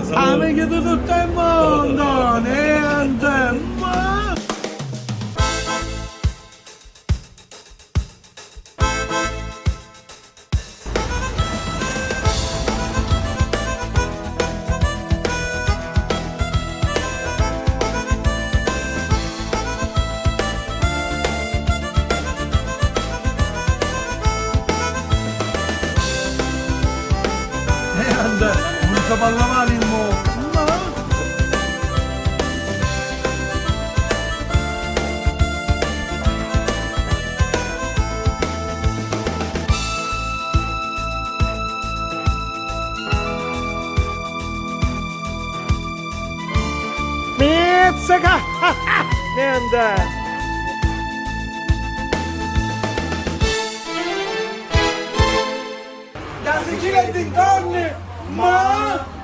Amiche di tutto il mondo, niente. Niente, non si parla male il mo. No. Mizzica! Niente! Da Sicilia e dintorni, ma